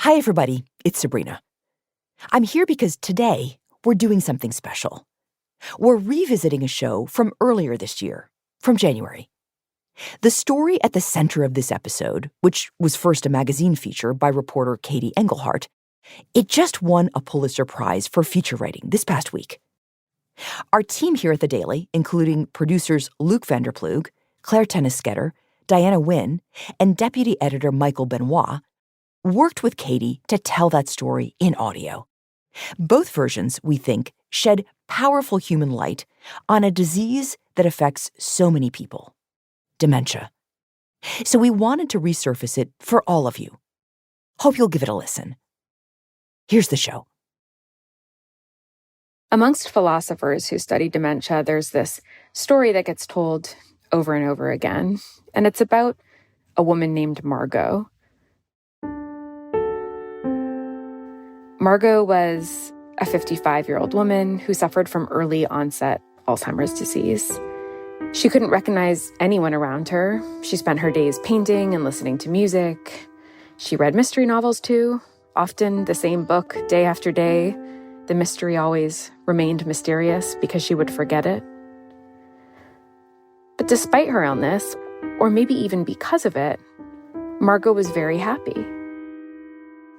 Hi, everybody. It's Sabrina. I'm here because today we're doing something special. We're revisiting a show from earlier this year, from January. The story at the center of this episode, which was first a magazine feature by reporter Katie Engelhart, it just won a Pulitzer Prize for feature writing this past week. Our team here at The Daily, including producers Luke Vanderplug, Claire Tennisketter, Diana Wynn, and deputy editor Michael Benoit, worked with Katie to tell that story in audio. Both versions, we think, shed powerful human light on a disease that affects so many people: dementia. So we wanted to resurface it for all of you. Hope you'll give it a listen. Here's the show. Amongst philosophers who study dementia, there's this story that gets told over and over again, and it's about a woman named Margot. Margot was a 55-year-old woman who suffered from early onset Alzheimer's disease. She couldn't recognize anyone around her. She spent her days painting and listening to music. She read mystery novels too, often the same book day after day. The mystery always remained mysterious because she would forget it. But despite her illness, or maybe even because of it, Margot was very happy.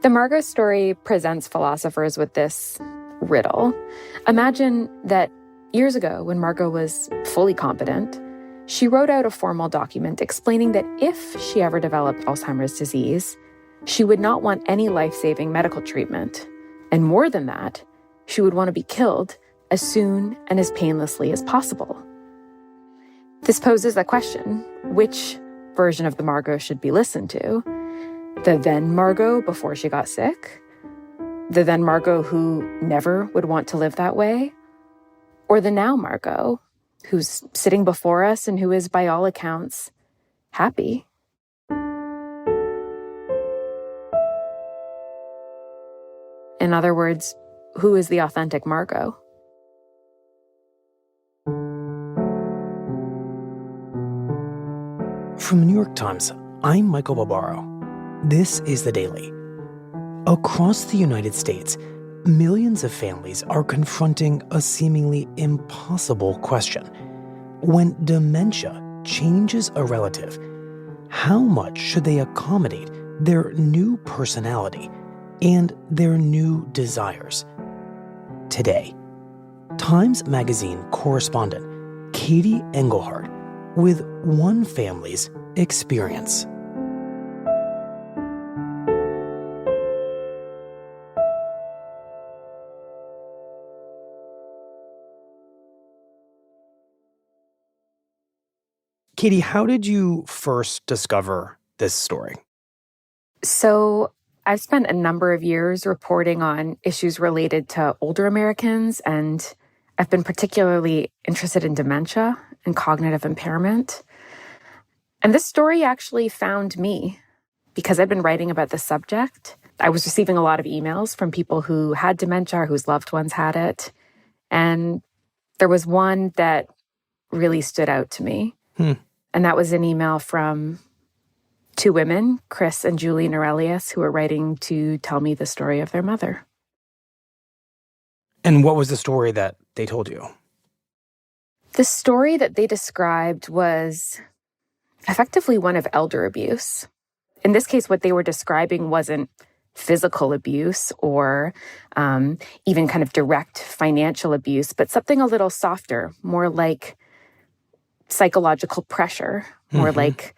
The Margot story presents philosophers with this riddle. Imagine that years ago, when Margot was fully competent, she wrote out a formal document explaining that if she ever developed Alzheimer's disease, she would not want any life-saving medical treatment. And more than that, she would want to be killed as soon and as painlessly as possible. This poses the question, which version of the Margot should be listened to? The then Margot before she got sick? The then Margot who never would want to live that way? Or the now Margot, who's sitting before us and who is, by all accounts, happy? In other words, who is the authentic Margot? From the New York Times, I'm Michael Barbaro. This is The Daily. Across the United States, millions of families are confronting a seemingly impossible question. When dementia changes a relative, how much should they accommodate their new personality and their new desires? Today, Times Magazine correspondent Katie Engelhart with one family's experience. Katie, how did you first discover this story? So I've spent a number of years reporting on issues related to older Americans, and I've been particularly interested in dementia and cognitive impairment. And this story actually found me because I've been writing about this subject. I was receiving a lot of emails from people who had dementia or whose loved ones had it. And there was one that really stood out to me. And that was an email from two women, Chris and Julie Norelius, who were writing to tell me the story of their mother. And what was the story that they told you? The story that they described was effectively one of elder abuse. In this case, what they were describing wasn't physical abuse or even kind of direct financial abuse, but something a little softer, more like psychological pressure, more like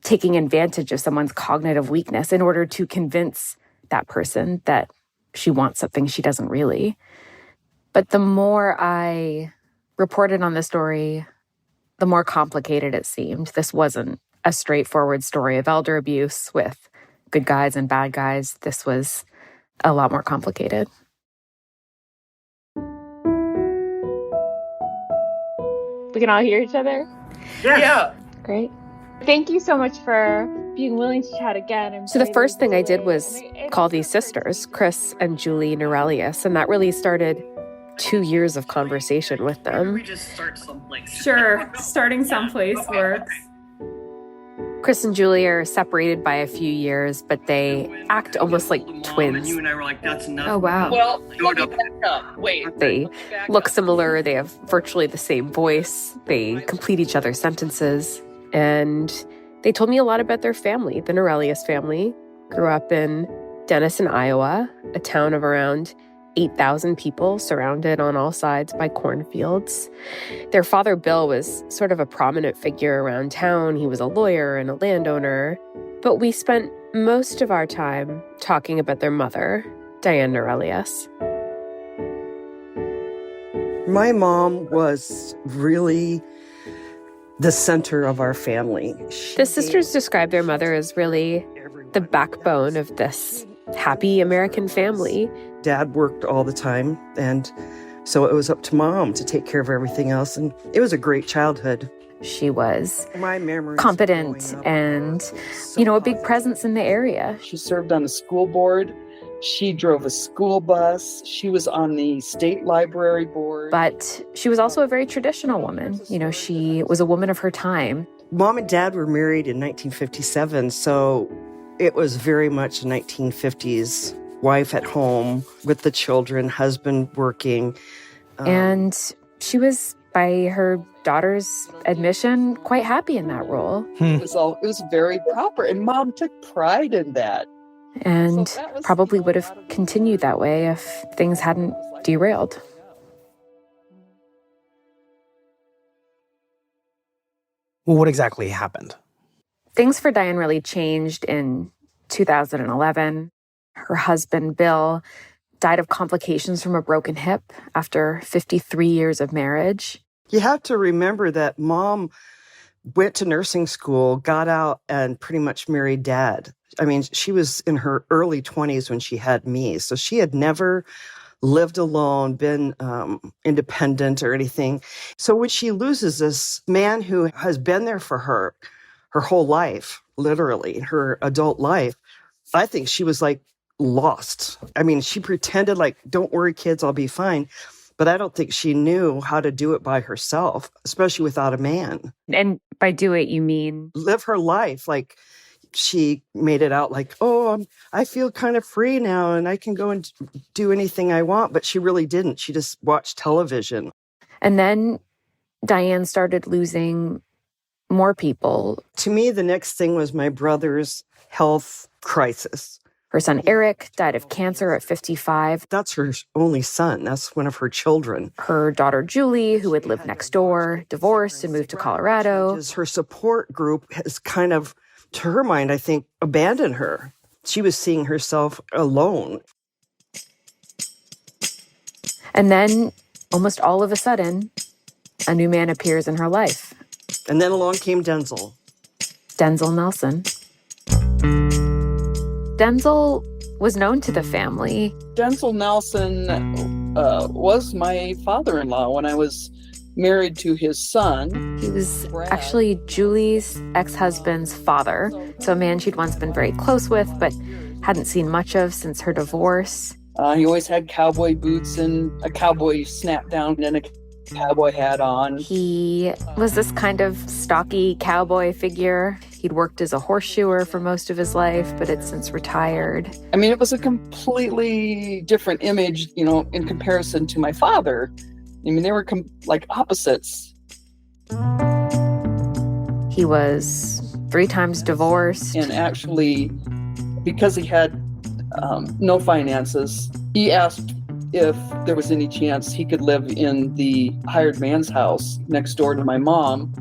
taking advantage of someone's cognitive weakness in order to convince that person that she wants something she doesn't really. But the more I reported on the story, the more complicated it seemed. This wasn't a straightforward story of elder abuse with good guys and bad guys. This was a lot more complicated. We can all hear each other? Yes. Yeah. Great. Thank you so much for being willing to chat again. So the first thing I did was call these sisters, Chris and Julie Norelius, and that really started 2 years of conversation with them. We just start someplace. Sure, starting someplace works. Chris and Julie are separated by a few years, but they act almost like twins. And you and I were like, that's enough. Oh, wow. Well, let me back up. Wait. They look similar. They have virtually the same voice. They complete each other's sentences. And they told me a lot about their family. The Norelius family grew up in Denison, Iowa, a town of around 8,000 people surrounded on all sides by cornfields. Their father, Bill, was sort of a prominent figure around town. He was a lawyer and a landowner. But we spent most of our time talking about their mother, Diane Norelius. My mom was really the center of our family. The sisters describe their mother as really the backbone of this happy American family. Dad worked all the time, and so it was up to Mom to take care of everything else, and it was a great childhood. She was My memories competent and, a big presence in the area. She served on the school board. She drove a school bus. She was on the state library board. But she was also a very traditional woman. She was a woman of her time. Mom and Dad were married in 1957, so it was very much a 1950s wife at home with the children, husband working. And she was, by her daughter's admission, quite happy in that role. It was very proper, and Mom took pride in that. And probably would have continued that way if things hadn't derailed. Well, what exactly happened? Things for Diane really changed in 2011. Her husband, Bill, died of complications from a broken hip after 53 years of marriage. You have to remember that Mom went to nursing school, got out, and pretty much married Dad. I mean, she was in her early 20s when she had me, so she had never lived alone, been independent or anything. So when she loses this man who has been there for her whole life, literally, her adult life, I think she was like lost. I mean, she pretended like, don't worry, kids, I'll be fine. But I don't think she knew how to do it by herself, especially without a man. And by do it, you mean? Live her life. Like, she made it out like, I feel kind of free now and I can go and do anything I want. But she really didn't. She just watched television. And then Diane started losing more people. To me, the next thing was my brother's health crisis. Her son, Eric, died of cancer at 55. That's her only son. That's one of her children. Her daughter, Julie, who had lived next door, divorced and moved to Colorado. Her support group has kind of, to her mind, I think, abandoned her. She was seeing herself alone. And then, almost all of a sudden, a new man appears in her life. And then along came Denzel. Denzel Nelson. Denzel was known to the family. Denzel Nelson was my father-in-law when I was married to his son. He was actually Julie's ex-husband's father, so a man she'd once been very close with, but hadn't seen much of since her divorce. He always had cowboy boots and a cowboy snap down and a cowboy hat on. He was this kind of stocky cowboy figure. He'd worked as a horseshoer for most of his life, but had since retired. I mean, it was a completely different image, in comparison to my father. I mean, they were like opposites. He was 3 times divorced. And actually, because he had no finances, he asked if there was any chance he could live in the hired man's house next door to my mom.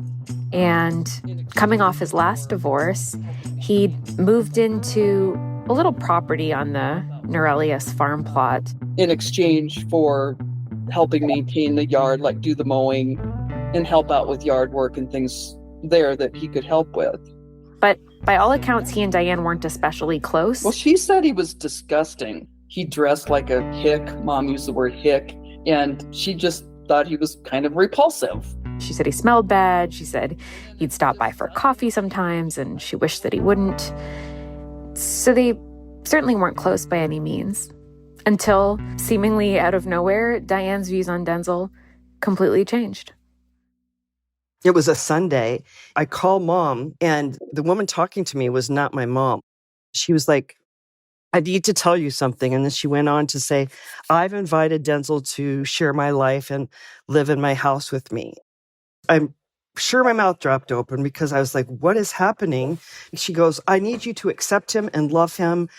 And coming off his last divorce, he'd moved into a little property on the Norelius farm plot. In exchange for helping maintain the yard, like do the mowing and help out with yard work and things there that he could help with. But by all accounts, he and Diane weren't especially close. Well, she said he was disgusting. He dressed like a hick. Mom used the word hick. And she just thought he was kind of repulsive. She said he smelled bad. She said he'd stop by for coffee sometimes, and she wished that he wouldn't. So they certainly weren't close by any means. Until, seemingly out of nowhere, Diane's views on Denzel completely changed. It was a Sunday. I called Mom, and the woman talking to me was not my mom. She was like, I need to tell you something. And then she went on to say, I've invited Denzel to share my life and live in my house with me. I'm sure my mouth dropped open because I was like, what is happening? She goes, I need you to accept him and love him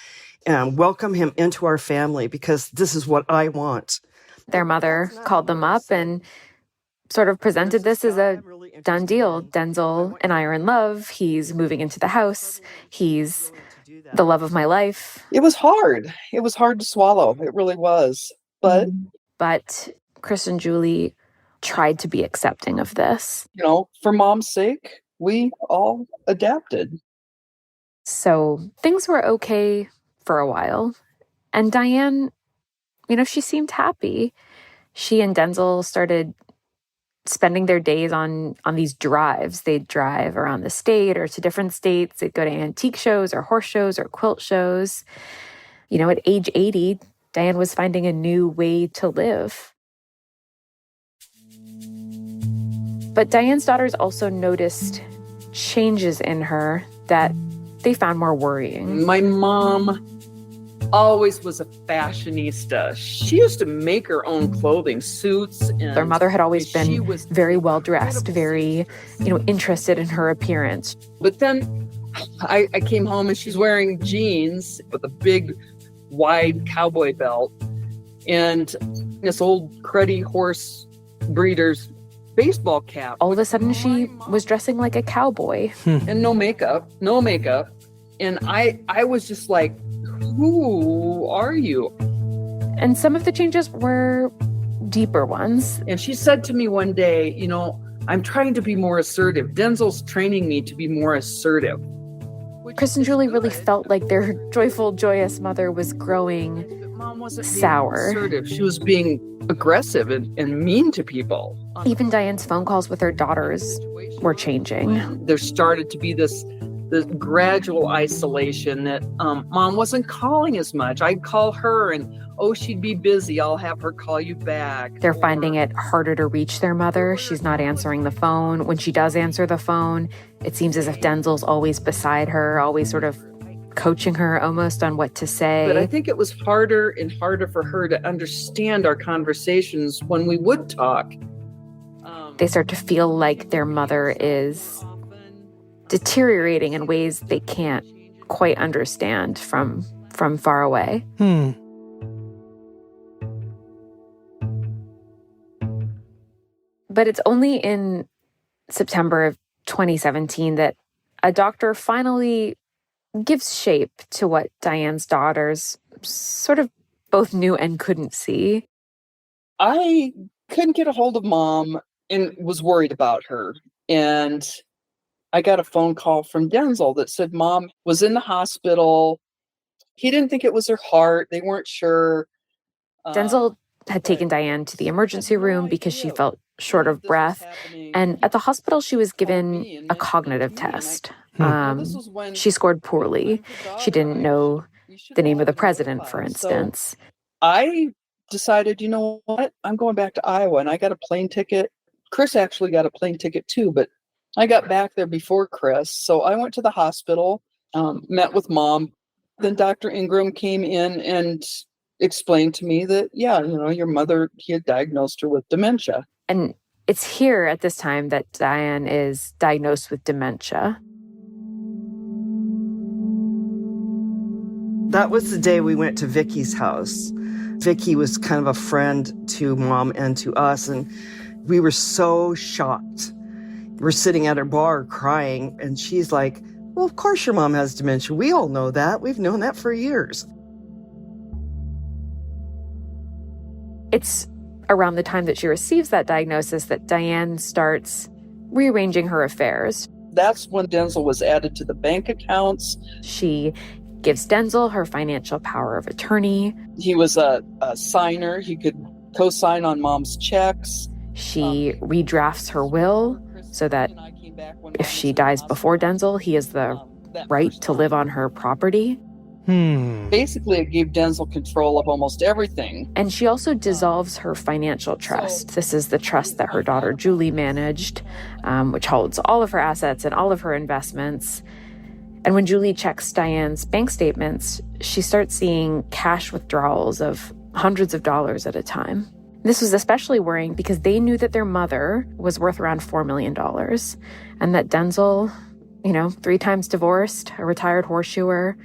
and welcome him into our family because this is what I want. Their mother called them up and sort of presented this as a done deal. Denzel and I are in love. He's moving into the house. He's the love of my life. It was hard. It was hard to swallow. It really was. But Chris and Julie tried to be accepting of this. For Mom's sake, we all adapted. So things were okay for a while. And Diane, she seemed happy. She and Denzel started spending their days on these drives. They'd drive around the state or to different states. They'd go to antique shows or horse shows or quilt shows. At age 80, Diane was finding a new way to live. But Diane's daughters also noticed changes in her that they found more worrying. My mom always was a fashionista. She used to make her own clothing, suits. And their mother had always been very well dressed, very, interested in her appearance. But then I came home and she's wearing jeans with a big, wide cowboy belt and this old cruddy horse breeder's baseball cap. All of a sudden, she was dressing like a cowboy. And no makeup. And I was just like, who are you? And some of the changes were deeper ones. And she said to me one day, I'm trying to be more assertive. Denzel's training me to be more assertive. Chris and Julie really felt like their joyful, joyous mother was growing sour. Assertive. She was being aggressive and mean to people. Even Diane's phone calls with her daughters were changing. There started to be this gradual isolation that Mom wasn't calling as much. I'd call her and, she'd be busy. I'll have her call you back. They're finding it harder to reach their mother. She's not answering the phone. When she does answer the phone, it seems as if Denzel's always beside her, always sort of coaching her almost on what to say. But I think it was harder and harder for her to understand our conversations when we would talk. They start to feel like their mother is deteriorating in ways they can't quite understand from far away. But it's only in September of 2017 that a doctor finally gives shape to what Diane's daughters sort of both knew and couldn't see. I couldn't get a hold of Mom and was worried about her. And I got a phone call from Denzel that said Mom was in the hospital. He didn't think it was her heart. They weren't sure. Denzel had taken Diane to the emergency room because she felt short of breath. And at the hospital, she was given a cognitive test. She scored poorly. She didn't know the name of the president, for instance. I decided, you know what? I'm going back to Iowa, and I got a plane ticket. Chris actually got a plane ticket too, but I got back there before Chris. So I went to the hospital, met with Mom. Then Dr. Ingram came in and explained to me that, your mother, he had diagnosed her with dementia. And it's here at this time that Diane is diagnosed with dementia. That was the day we went to Vicky's house. Vicky was kind of a friend to Mom and to us, and we were so shocked. We're sitting at her bar crying, and she's like, well, of course your mom has dementia. We all know that. We've known that for years. It's around the time that she receives that diagnosis that Diane starts rearranging her affairs. That's when Denzel was added to the bank accounts. She gives Denzel her financial power of attorney. He was a signer. He could co-sign on Mom's checks. She redrafts her will so that if she dies before Denzel, he has the right to live on her property. Basically, it gave Denzel control of almost everything. And she also dissolves her financial trust. This is the trust that her daughter Julie managed, which holds all of her assets and all of her investments. And when Julie checks Diane's bank statements, she starts seeing cash withdrawals of hundreds of dollars at a time. This was especially worrying because they knew that their mother was worth around $4 million and that Denzel, 3 times divorced, a retired horseshoer,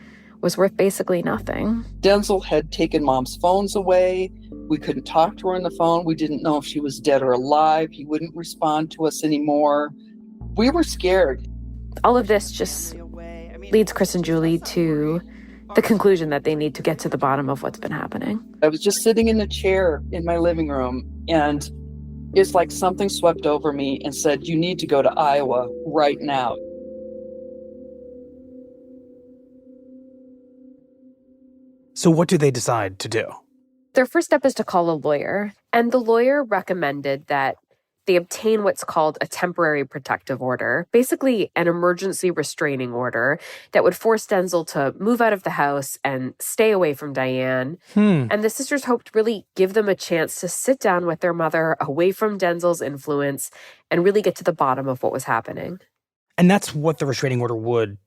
was worth basically nothing. Denzel had taken Mom's phones away. We couldn't talk to her on the phone. We didn't know if she was dead or alive. He wouldn't respond to us anymore. We were scared. All of this just leads Chris and Julie to the conclusion that they need to get to the bottom of what's been happening. I was just sitting in a chair in my living room, and it's like something swept over me and said, you need to go to Iowa right now. So what do they decide to do? Their first step is to call a lawyer, and the lawyer recommended that they obtain what's called a temporary protective order, basically an emergency restraining order that would force Denzel to move out of the house and stay away from Diane. And the sisters hoped really give them a chance to sit down with their mother away from Denzel's influence and really get to the bottom of what was happening. And that's what the restraining order would,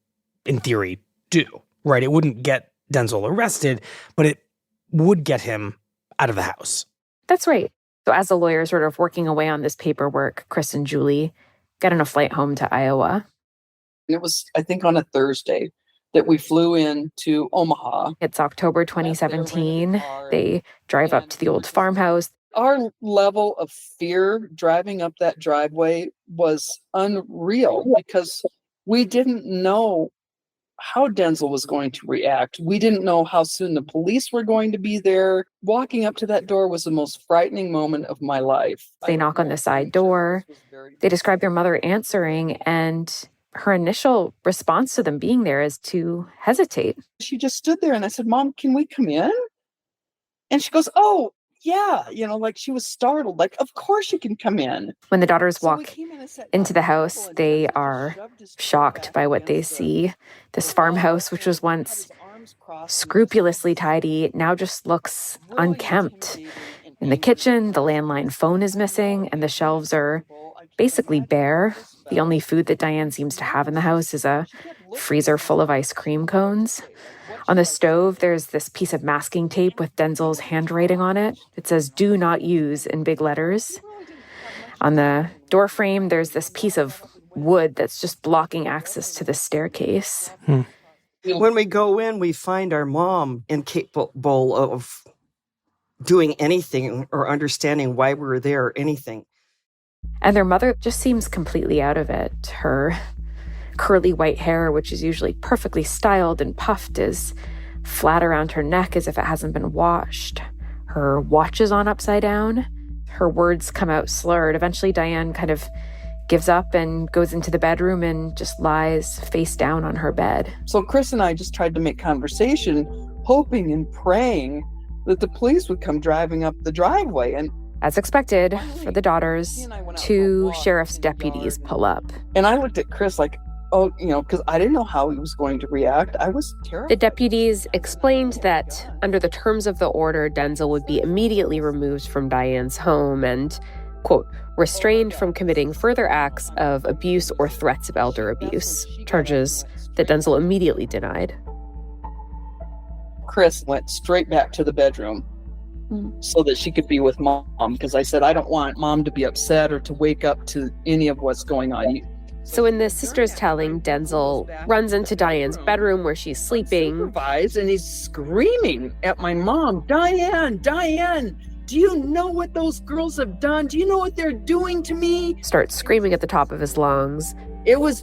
in theory, do, right? It wouldn't get Denzel arrested, but it would get him out of the house. That's right. So as the lawyer's sort of working away on this paperwork, Chris and Julie get on a flight home to Iowa. It was, I think, on a Thursday that we flew in to Omaha. It's October 2017. They drive up to the old farmhouse. Our level of fear driving up that driveway was unreal because we didn't know how Denzel was going to react. We didn't know how soon the police were going to be there. Walking up to that door was the most frightening moment of my life. They knock on the side door. They describe their mother answering, and her initial response to them being there is to hesitate. She just stood there, and I said, Mom, can we come in? And she goes, oh, yeah. Like she was startled. Like, of course you can come in. When the daughters walk into the house, they are shocked by what they see. This farmhouse, which was once scrupulously tidy, now just looks unkempt. In the kitchen, the landline phone is missing, and the shelves are basically bare. The only food that Diane seems to have in the house is a freezer full of ice cream cones. On the stove, there's this piece of masking tape with Denzel's handwriting on it. It says, "Do not use," in big letters. On the door frame, there's this piece of wood that's just blocking access to the staircase. When we go in, we find our mom incapable of doing anything or understanding why we were there or anything. And their mother just seems completely out of it. Her curly white hair, which is usually perfectly styled and puffed, is flat around her neck as if it hasn't been washed. Her watch is on upside down. Her words come out slurred. Eventually, Diane kind of gives up and goes into the bedroom and just lies face down on her bed. So Chris and I just tried to make conversation, hoping and praying that the police would come driving up the driveway. And as expected, for the daughters, 2 sheriff's deputies pull up. And I looked at Chris like, oh, because I didn't know how he was going to react. I was terrified. The deputies explained that under the terms of the order, Denzel would be immediately removed from Diane's home and, quote, restrained from committing further acts of abuse or threats of elder abuse, charges that Denzel immediately denied. Chris went straight back to the bedroom so that she could be with Mom, because I said, I don't want Mom to be upset or to wake up to any of what's going on. So in the sister's telling, Denzel runs into Diane's bedroom where she's sleeping. And he's screaming at my mom, Diane, do you know what those girls have done? Do you know what they're doing to me? Starts screaming at the top of his lungs. It was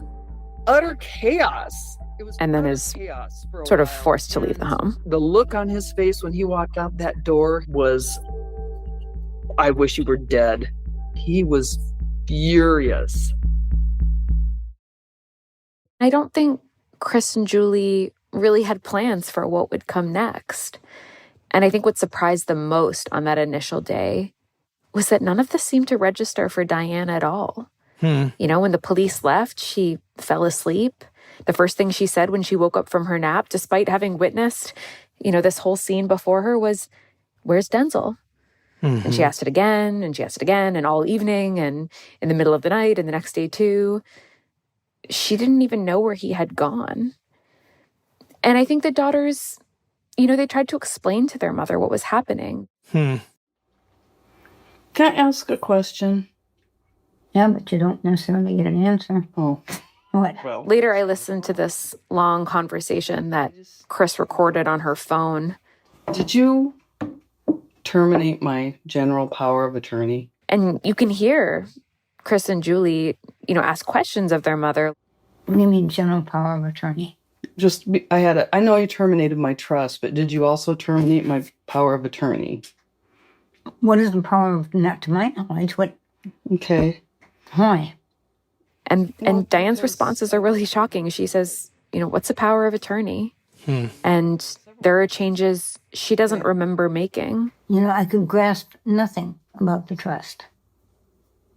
utter chaos. And then is sort of forced to leave the home. The look on his face when he walked out that door was, I wish you were dead. He was furious. I don't think Chris and Julie really had plans for what would come next. And I think what surprised them most on that initial day was that none of this seemed to register for Diane at all. When the police left, she fell asleep. The first thing she said when she woke up from her nap, despite having witnessed, this whole scene before her, was, "Where's Denzel?" Mm-hmm. And she asked it again, and she asked it again, and all evening, and in the middle of the night, and the next day too. She didn't even know where he had gone. And I think the daughters, they tried to explain to their mother what was happening. Can I ask a question? Yeah, but you don't necessarily get an answer. Oh. What? Well, Later, I listened to this long conversation that Chris recorded on her phone. did you terminate my general power of attorney? And you can hear Chris and Julie, ask questions of their mother. What do you mean general power of attorney? I know you terminated my trust, but did you also terminate my power of attorney? What is the power of, not to my knowledge, what? Okay. Why? And Diane's responses are really shocking. She says, what's a power of attorney? And there are changes she doesn't remember making. I could grasp nothing about the trust.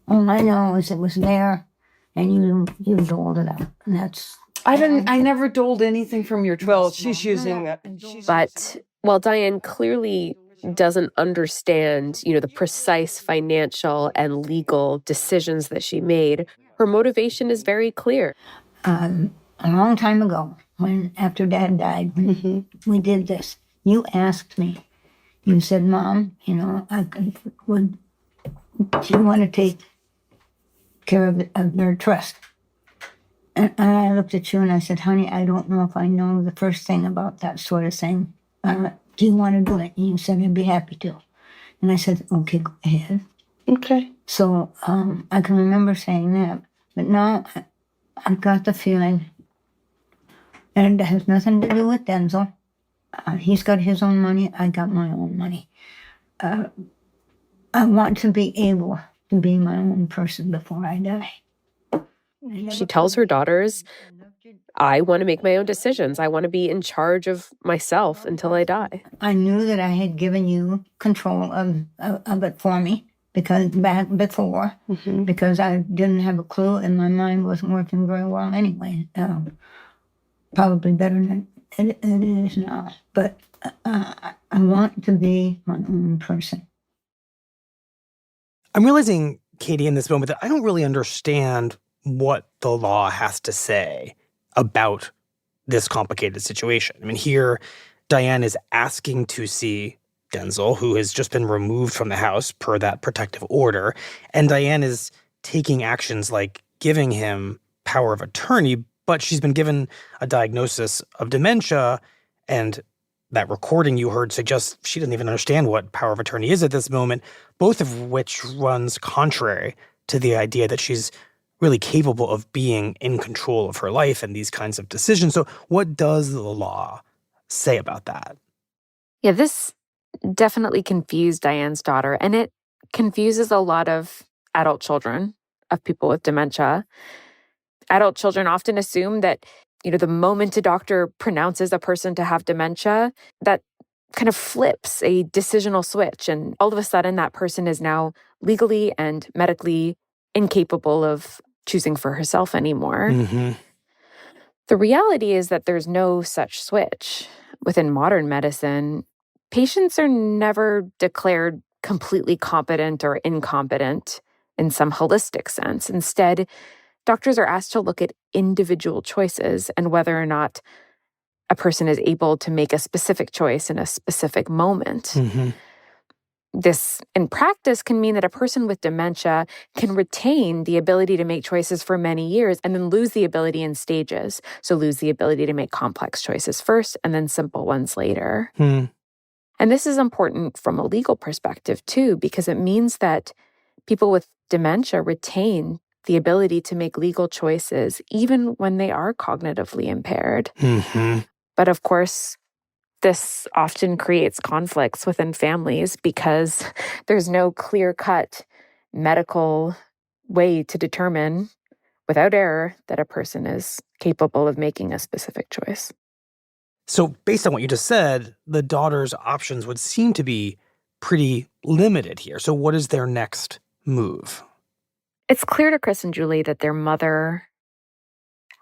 All I know is it was there, and you doled it out. And that's... I never doled anything from your trust. Well, she's using that. But while Diane clearly doesn't understand, the precise financial and legal decisions that she made, her motivation is very clear. A long time ago, after Dad died, when we did this, you asked me. You said, "Mom, do you want to take care of their trust?" And I looked at you and I said, "Honey, I don't know if I know the first thing about that sort of thing. Do you want to do it?" And you said, "I'd be happy to." And I said, "Okay, go ahead." Okay. So I can remember saying that. But now I've got the feeling, and it has nothing to do with Denzel. He's got his own money. I got my own money. I want to be able to be my own person before I die. She tells her daughters, "I want to make my own decisions. I want to be in charge of myself until I die." I knew that I had given you control of it for me because because I didn't have a clue and my mind wasn't working very well anyway. Probably better than it is now. But I want to be my own person. I'm realizing, Katie, in this moment that I don't really understand what the law has to say about this complicated situation. I mean, here, Diane is asking to see Denzel, who has just been removed from the house per that protective order, and Diane is taking actions like giving him power of attorney, but she's been given a diagnosis of dementia, and that recording you heard suggests she doesn't even understand what power of attorney is at this moment, both of which runs contrary to the idea that she's really capable of being in control of her life and these kinds of decisions. So what does the law say about that? Yeah, this definitely confused Diane's daughter, and it confuses a lot of adult children of people with dementia. Adult children often assume that, the moment a doctor pronounces a person to have dementia, that kind of flips a decisional switch, and all of a sudden that person is now legally and medically incapable of choosing for herself anymore. Mm-hmm. The reality is that there's no such switch. Within modern medicine, patients are never declared completely competent or incompetent in some holistic sense. Instead, doctors are asked to look at individual choices and whether or not a person is able to make a specific choice in a specific moment. Mm-hmm. This, in practice, can mean that a person with dementia can retain the ability to make choices for many years and then lose the ability in stages. So lose the ability to make complex choices first and then simple ones later. Hmm. And this is important from a legal perspective, too, because it means that people with dementia retain the ability to make legal choices even when they are cognitively impaired. Mm-hmm. But of course, this often creates conflicts within families because there's no clear-cut medical way to determine without error that a person is capable of making a specific choice. So based on what you just said, the daughter's options would seem to be pretty limited here. So what is their next move? It's clear to Chris and Julie that their mother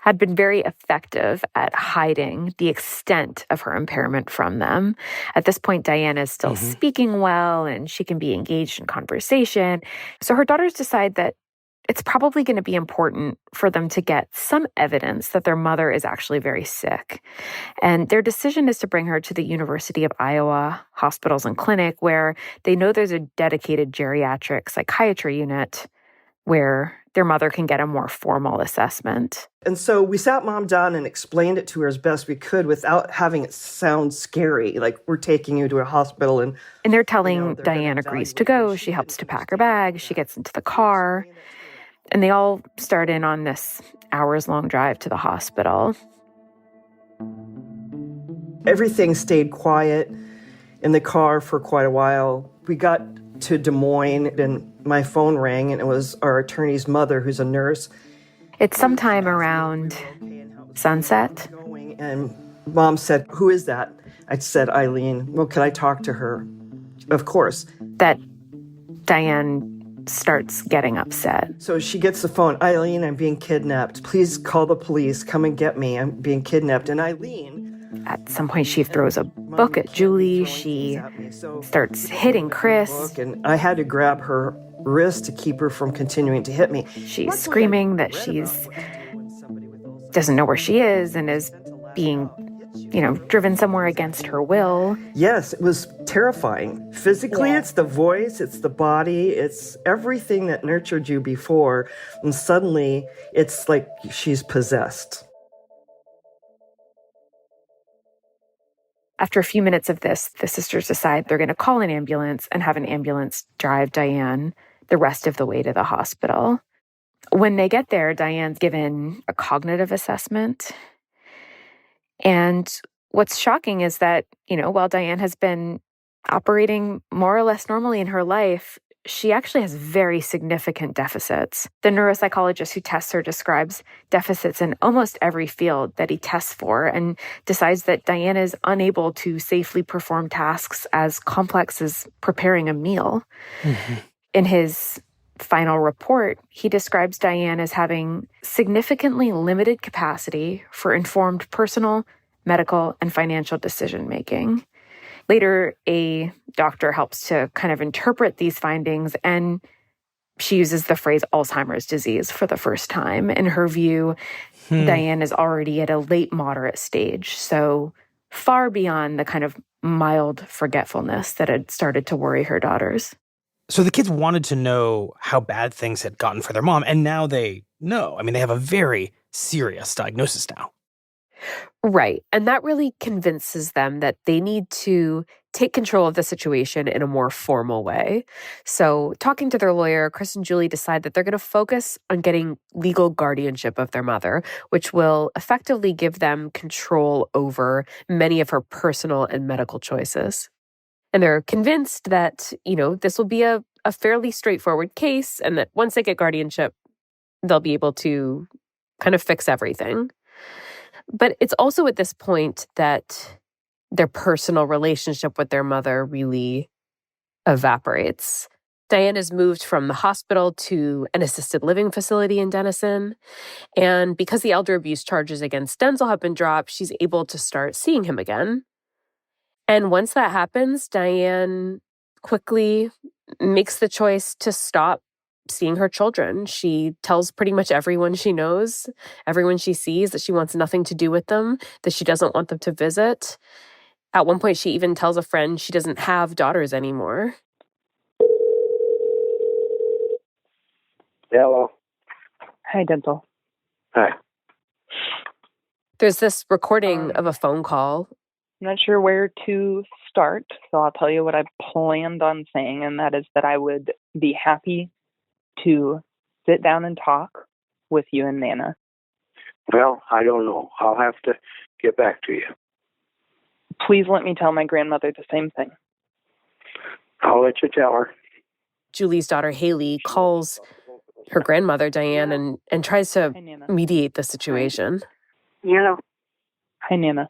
had been very effective at hiding the extent of her impairment from them. At this point, Diane is still speaking well, and she can be engaged in conversation. So her daughters decide that it's probably going to be important for them to get some evidence that their mother is actually very sick. And their decision is to bring her to the University of Iowa Hospitals and Clinic, where they know there's a dedicated geriatric psychiatry unit where their mother can get a more formal assessment. And so we sat Mom down and explained it to her as best we could without having it sound scary, like we're taking you to a hospital. And they're telling Diane agrees to go. She helps to pack her bag. She gets into the car. And they all start in on this hours-long drive to the hospital. Everything stayed quiet in the car for quite a while. We got to Des Moines, and my phone rang, and it was our attorney's mother, who's a nurse. It's sometime around sunset. And Mom said, "Who is that?" I said, "Eileen." "Well, can I talk to her?" "Of course." That Diane starts getting upset. So she gets the phone. "Eileen, I'm being kidnapped. Please call the police. Come and get me. I'm being kidnapped." And Eileen... At some point, she throws a book at Julie. She starts hitting Chris. And I had to grab her wrist to keep her from continuing to hit me. She's screaming that she's doesn't know where she is and is being, driven somewhere against her will. Yes, it was terrifying. Physically, It's the voice, it's the body, it's everything that nurtured you before. And suddenly, it's like she's possessed. After a few minutes of this, the sisters decide they're going to call an ambulance and have an ambulance drive Diane the rest of the way to the hospital. When they get there, Diane's given a cognitive assessment. And what's shocking is that, while Diane has been operating more or less normally in her life, she actually has very significant deficits. The neuropsychologist who tests her describes deficits in almost every field that he tests for and decides that Diane is unable to safely perform tasks as complex as preparing a meal. In his final report, he describes Diane as having significantly limited capacity for informed personal, medical, and financial decision-making. Later, a doctor helps to kind of interpret these findings, and she uses the phrase Alzheimer's disease for the first time. In her view, Diane is already at a late moderate stage, so far beyond the kind of mild forgetfulness that had started to worry her daughters. So the kids wanted to know how bad things had gotten for their mom, and now they know. I mean, they have a very serious diagnosis now. Right. And that really convinces them that they need to take control of the situation in a more formal way. So talking to their lawyer, Chris and Julie decide that they're going to focus on getting legal guardianship of their mother, which will effectively give them control over many of her personal and medical choices. And they're convinced that, this will be a fairly straightforward case, and that once they get guardianship, they'll be able to kind of fix everything. But it's also at this point that their personal relationship with their mother really evaporates. Diane is moved from the hospital to an assisted living facility in Denison. And because the elder abuse charges against Denzel have been dropped, she's able to start seeing him again. And once that happens, Diane quickly makes the choice to stop seeing her children. She tells pretty much everyone she knows, everyone she sees, that she wants nothing to do with them, that she doesn't want them to visit. At one point, she even tells a friend she doesn't have daughters anymore. Hello. Hi, Denzel. Hi. There's this recording of a phone call. I'm not sure where to start, so I'll tell you what I planned on saying, and that is that I would be happy to sit down and talk with you and Nana. Well, I don't know. I'll have to get back to you. Please let me tell my grandmother the same thing. I'll let you tell her. Julie's daughter, Haley, calls her grandmother, Diane, and tries to mediate the situation. Hello. Hi, Nana.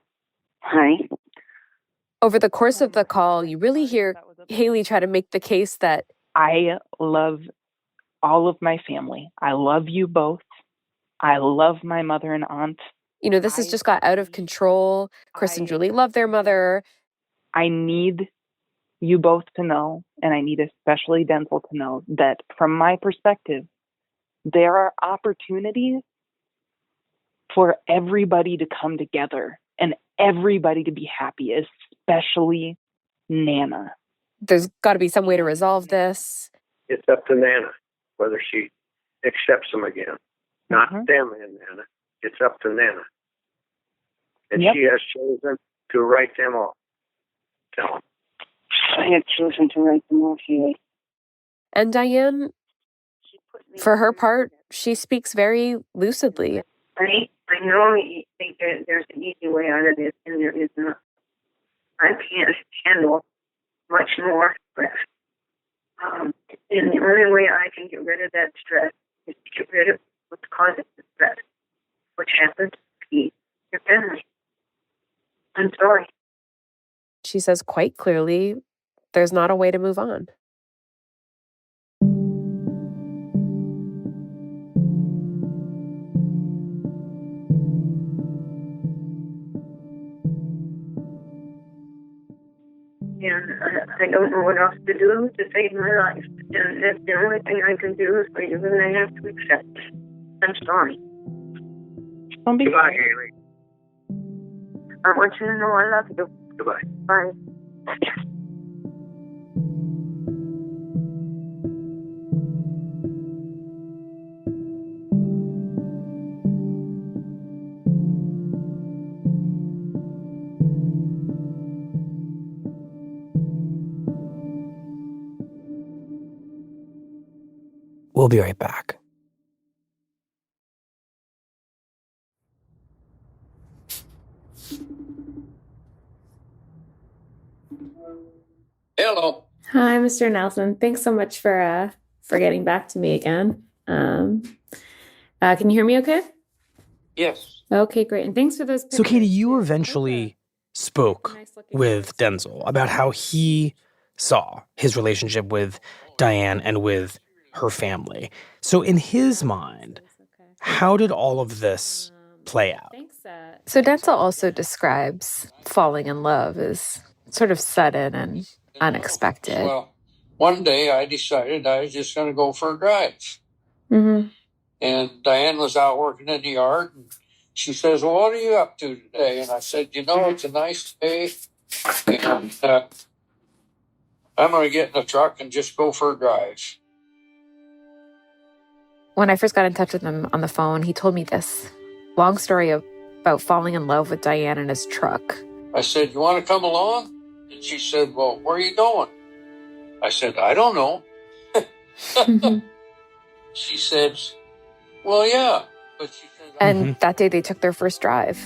Hi. Over the course of the call, you really hear Haley try to make the case that I love all of my family. I love you both. I love my mother and aunt. You know, this has just got out of control. Chris and Julie love their mother. I need you both to know, and I need especially Denzel to know, that from my perspective, there are opportunities for everybody to come together and everybody to be happy, especially Nana. There's got to be some way to resolve this. It's up to Nana whether she accepts them again. Not them and Nana. It's up to Nana. And she has chosen to write them off. Tell them. I have chosen to write them off, Huey. And Diane, for her part, she speaks very lucidly. I know you think there's an easy way out of this, and there is not. I can't handle much more stress. And the only way I can get rid of that stress is to get rid of what's causing the stress, which happens to be your family. I'm sorry. She says quite clearly, there's not a way to move on. And I don't know what else to do to save my life. And that's the only thing I can do is for you, and I have to accept. I'm sorry. Don't be Goodbye, Haley. I want you to know I love you. Goodbye. Bye. We'll be right back. Hello. Hi, Mr. Nelson. Thanks so much for getting back to me again. Can you hear me okay? Yes. Okay, great. And thanks for those pictures. So, Katie, you eventually spoke with Denzel about how he saw his relationship with Diane and with her family. So in his mind, how did all of this play out? So Denzel also describes falling in love as sort of sudden and unexpected. Well, one day I decided I was just going to go for a drive. Mm-hmm. And Diane was out working in the yard. And she says, well, what are you up to today? And I said, it's a nice day. And I'm going to get in the truck and just go for a drive. When I first got in touch with him on the phone, he told me this long story about falling in love with Diane in his truck. I said, you want to come along? And she said, well, where are you going? I said, I don't know. She said, well, yeah. But she said, and that day they took their first drive.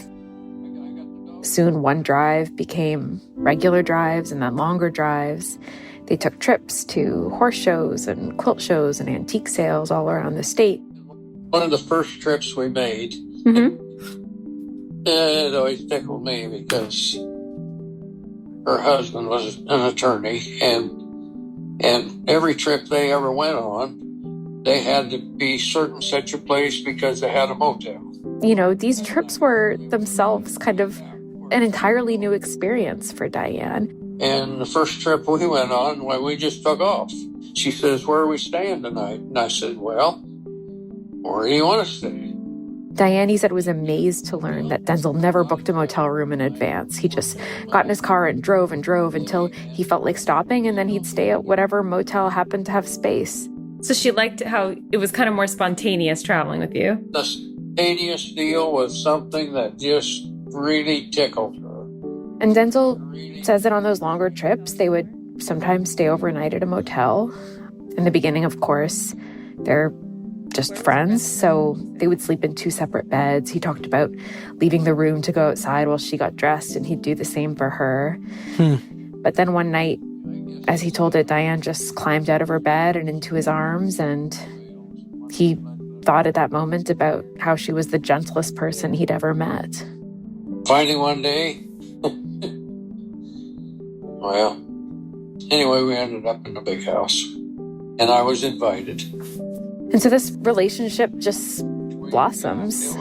Soon one drive became regular drives and then longer drives. They took trips to horse shows and quilt shows and antique sales all around the state. One of the first trips we made, it always tickled me because her husband was an attorney, and every trip they ever went on, they had to be certain such a place because they had a motel. You know, these trips were themselves kind of an entirely new experience for Diane. And the first trip we went on, well, we just took off. She says, where are we staying tonight? And I said, well, where do you want to stay? Diane, he said, was amazed to learn that Denzel never booked a motel room in advance. He just got in his car and drove until he felt like stopping, and then he'd stay at whatever motel happened to have space. So she liked how it was kind of more spontaneous traveling with you. The spontaneous deal was something that just really tickled her. And Denzel says that on those longer trips, they would sometimes stay overnight at a motel. In the beginning, of course, they're just friends, so they would sleep in 2 separate beds. He talked about leaving the room to go outside while she got dressed, and he'd do the same for her. But then one night, as he told it, Diane just climbed out of her bed and into his arms, and he thought at that moment about how she was the gentlest person he'd ever met. Finally, one day, well, anyway, we ended up in a big house, and I was invited. And so this relationship just blossoms.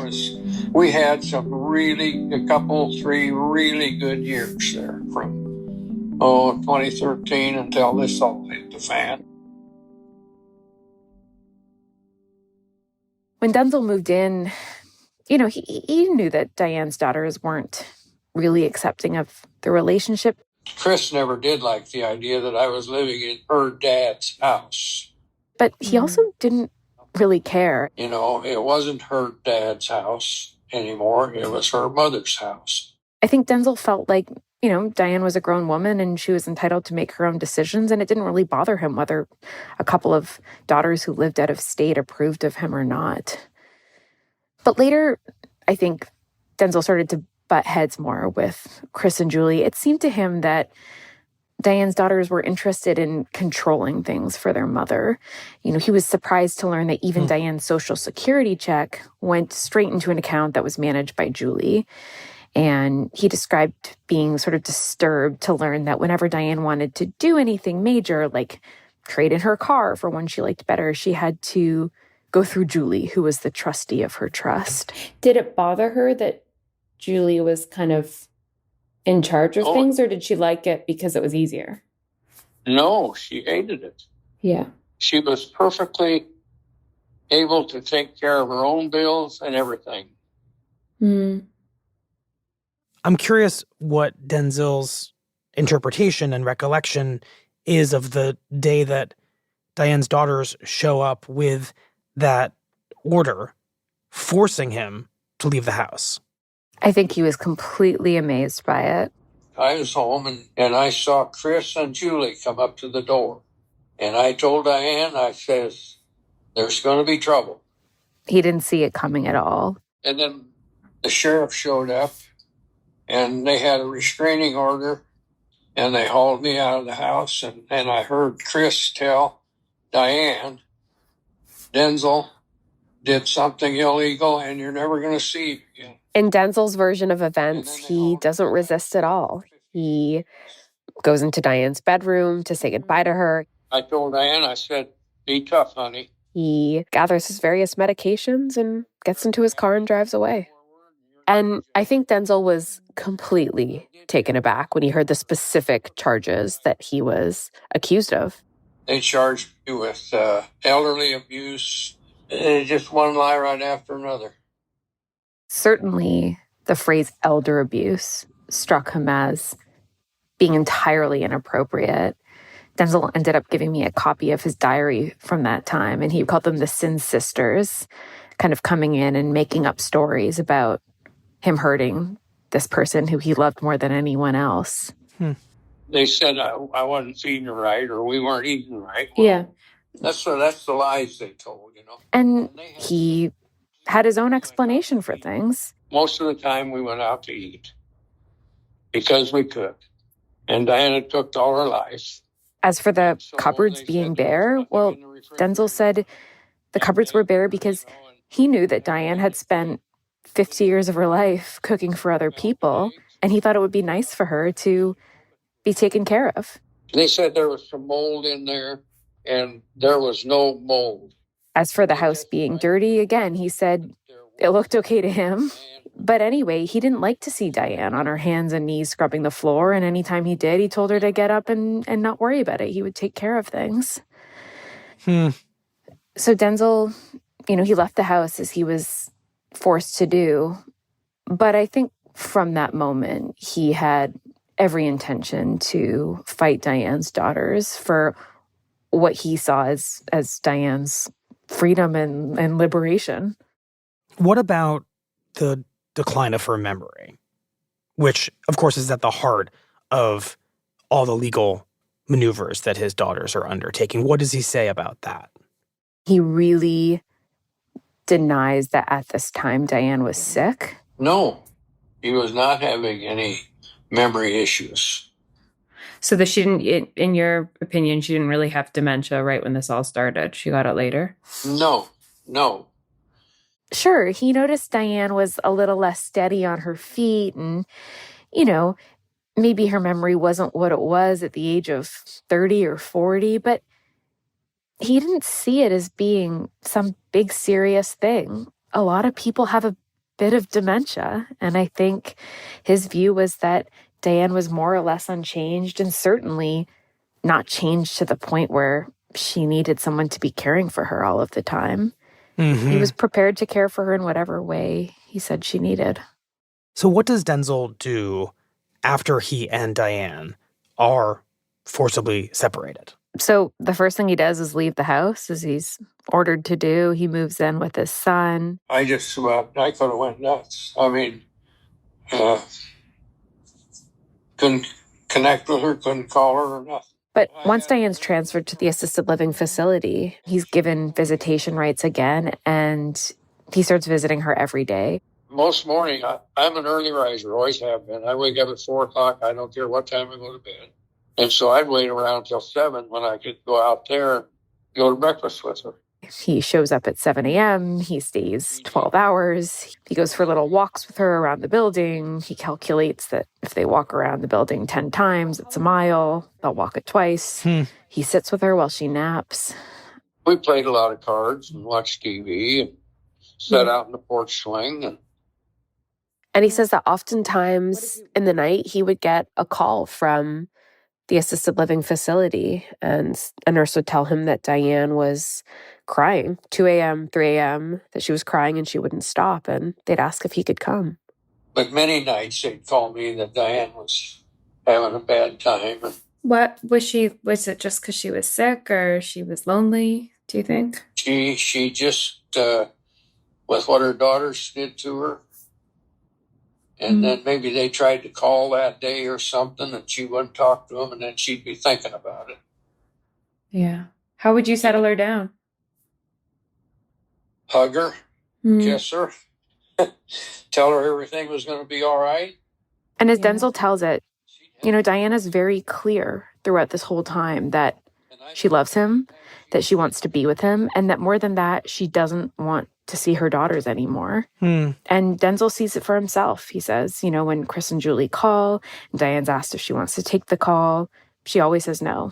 We had a couple, 3 really good years there from 2013 until this all hit the fan. When Denzel moved in, he knew that Diane's daughters weren't really accepting of the relationship. Chris never did like the idea that I was living in her dad's house. But he also didn't really care. It wasn't her dad's house anymore. It was her mother's house. I think Denzel felt like, Diane was a grown woman and she was entitled to make her own decisions, and it didn't really bother him whether a couple of daughters who lived out of state approved of him or not. But later, I think Denzel started to butt heads more with Chris and Julie. It seemed to him that Diane's daughters were interested in controlling things for their mother. He was surprised to learn that even Diane's Social Security check went straight into an account that was managed by Julie. And he described being sort of disturbed to learn that whenever Diane wanted to do anything major, like trade in her car for one she liked better, she had to go through Julie, who was the trustee of her trust. Did it bother her that Julie was kind of in charge of things, or did she like it because it was easier? No, she hated it. Yeah. She was perfectly able to take care of her own bills and everything. I'm curious what Denzel's interpretation and recollection is of the day that Diane's daughters show up with that order forcing him to leave the house. I think he was completely amazed by it. I was home and I saw Chris and Julie come up to the door. And I told Diane, I says, there's going to be trouble. He didn't see it coming at all. And then the sheriff showed up and they had a restraining order and they hauled me out of the house. And I heard Chris tell Diane, Denzel did something illegal and you're never going to see him again. In Denzel's version of events, he doesn't resist at all. He goes into Diane's bedroom to say goodbye to her. I told Diane, I said, be tough, honey. He gathers his various medications and gets into his car and drives away. And I think Denzel was completely taken aback when he heard the specific charges that he was accused of. They charged me with elderly abuse. Just one lie right after another. Certainly, the phrase elder abuse struck him as being entirely inappropriate. Denzel ended up giving me a copy of his diary from that time, and he called them the Sin Sisters, kind of coming in and making up stories about him hurting this person who he loved more than anyone else. They said I wasn't feeding right or we weren't eating right. Well, yeah. That's the lies they told, And he had his own explanation for things. Most of the time we went out to eat because we could. And Diana cooked all her life. As for the cupboards being bare, well, Denzel said the cupboards were bare because he knew that Diane had spent 50 years of her life cooking for other people, and he thought it would be nice for her to be taken care of. They said there was some mold in there, and there was no mold. As for the house being dirty, again, he said it looked okay to him. But anyway, he didn't like to see Diane on her hands and knees scrubbing the floor, and anytime he did, he told her to get up and not worry about it. He would take care of things. So Denzel, he left the house as he was forced to do. But I think from that moment, he had every intention to fight Diane's daughters for what he saw as Diane's freedom and liberation. What about the decline of her memory, which, of course, is at the heart of all the legal maneuvers that his daughters are undertaking? What does he say about that? He really denies that at this time Diane was sick. No, he was not having any memory issues. So that she didn't, in your opinion, she didn't really have dementia right when this all started. She got it later? No. Sure, he noticed Diane was a little less steady on her feet and, maybe her memory wasn't what it was at the age of 30 or 40, but he didn't see it as being some big serious thing. a lot of people have a bit of dementia. And I think his view was that Diane was more or less unchanged and certainly not changed to the point where she needed someone to be caring for her all of the time. Mm-hmm. He was prepared to care for her in whatever way he said she needed. So what does Denzel do after he and Diane are forcibly separated? So the first thing he does is leave the house, as he's ordered to do. He moves in with his son. I could have went nuts. I mean, couldn't connect with her, couldn't call her or nothing. But once Diane's transferred to the assisted living facility, he's given visitation rights again, and he starts visiting her every day. Most morning, I'm an early riser, always have been. I wake up at 4 o'clock. I don't care what time I go to bed. And so I'd wait around until 7 when I could go out there and go to breakfast with her. He shows up at 7 a.m. He stays 12 hours. He goes for little walks with her around the building. He calculates that if they walk around the building 10 times, it's a mile. They'll walk it twice. He sits with her while she naps. We played a lot of cards and watched TV and sat out in the porch swing. And he says that oftentimes in the night, he would get a call from the assisted living facility, and a nurse would tell him that Diane was crying, 2 a.m., 3 a.m., that she was crying and she wouldn't stop, and they'd ask if he could come. But many nights they'd call me that Diane was having a bad time. What was it just because she was sick or she was lonely, do you think? She just, with what her daughters did to her, and then maybe they tried to call that day or something and she wouldn't talk to them, and then she'd be thinking about it. Yeah. How would you settle her down? Hug her, kiss her, tell her everything was going to be all right. And as Denzel tells it, Diana's very clear throughout this whole time that she loves him, that she wants to be with him, and that more than that, she doesn't want to see her daughters anymore. And Denzel sees it for himself. He says, when Chris and Julie call, and Diane's asked if she wants to take the call, she always says no.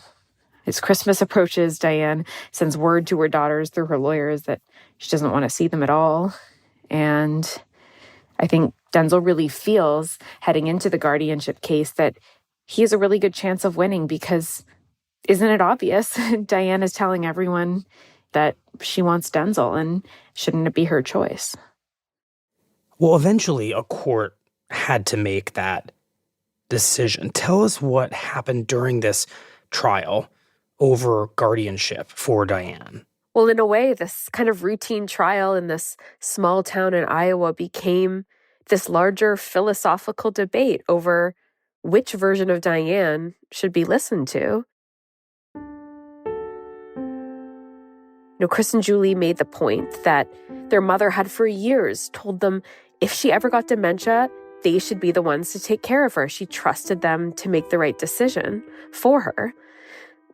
As Christmas approaches, Diane sends word to her daughters through her lawyers that she doesn't want to see them at all. And I think Denzel really feels, heading into the guardianship case, that he has a really good chance of winning because, isn't it obvious? Diane is telling everyone that she wants Denzel, and shouldn't it be her choice? Well, eventually a court had to make that decision. Tell us what happened during this trial over guardianship for Diane. Well, in a way, this kind of routine trial in this small town in Iowa became this larger philosophical debate over which version of Diane should be listened to. Chris and Julie made the point that their mother had for years told them if she ever got dementia, they should be the ones to take care of her. She trusted them to make the right decision for her.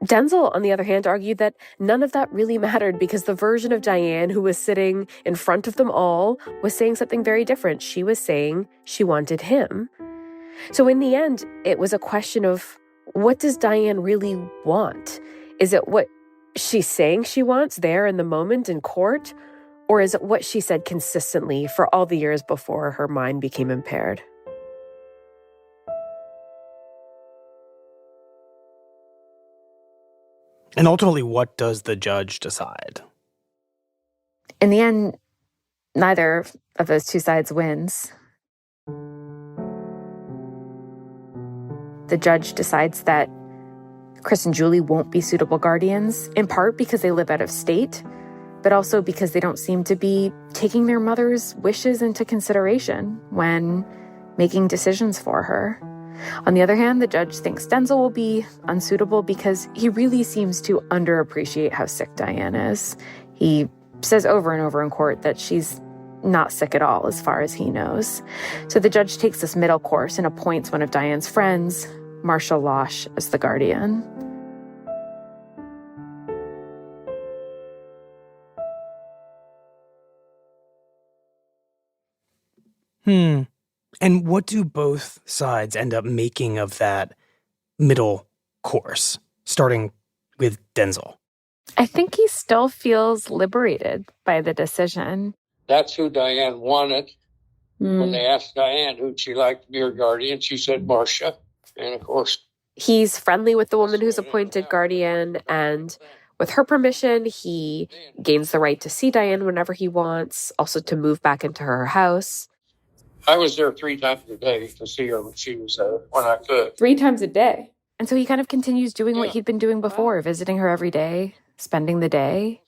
Denzel, on the other hand, argued that none of that really mattered because the version of Diane who was sitting in front of them all was saying something very different. She was saying she wanted him. So in the end, it was a question of, what does Diane really want? Is it what she's saying she wants there in the moment in court? Or is it what she said consistently for all the years before her mind became impaired? And ultimately, what does the judge decide? In the end, neither of those two sides wins. The judge decides that Chris and Julie won't be suitable guardians, in part because they live out of state, but also because they don't seem to be taking their mother's wishes into consideration when making decisions for her. On the other hand, the judge thinks Denzel will be unsuitable because he really seems to underappreciate how sick Diane is. He says over and over in court that she's not sick at all as far as he knows. So the judge takes this middle course and appoints one of Diane's friends, Marshall Losh, as the guardian. And what do both sides end up making of that middle course, starting with Denzel? I think he still feels liberated by the decision. That's who Diane wanted. When they asked Diane who'd she like to be her guardian, she said Marcia. And of course, He's friendly with the woman who's appointed guardian, and with her permission, he gains the right to see Diane whenever he wants, also to move back into her house. I was there 3 times a day to see her when she was there, when I could. 3 times a day. And so he kind of continues doing what he'd been doing before, visiting her every day, spending the day.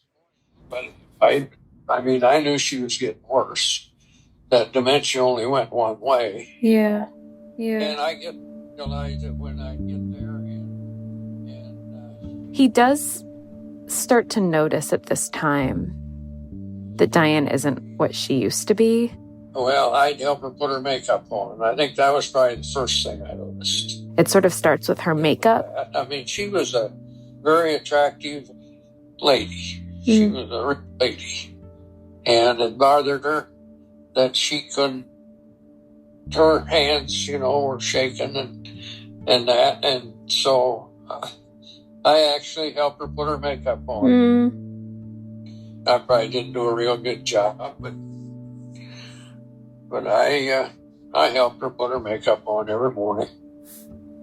But I mean, I knew she was getting worse. That dementia only went one way. Yeah. And I realize that when I get there He does start to notice at this time that Diane isn't what she used to be. well, I'd help her put her makeup on. I think that was probably the first thing I noticed. It sort of starts with her makeup. I mean, she was a very attractive lady. She was a rich lady. And it bothered her that she couldn't, her hands, were shaking and that. And so I actually helped her put her makeup on. I probably didn't do a real good job, but I helped her put her makeup on every morning.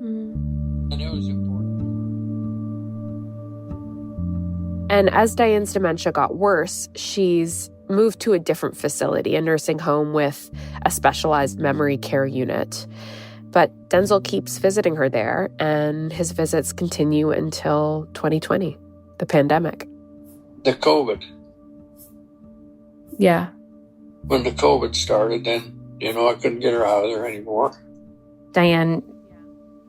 And it was important. And as Diane's dementia got worse, she's moved to a different facility, a nursing home with a specialized memory care unit. But Denzel keeps visiting her there, and his visits continue until 2020, the pandemic. The COVID. Yeah. When the COVID started, then, I couldn't get her out of there anymore. Diane,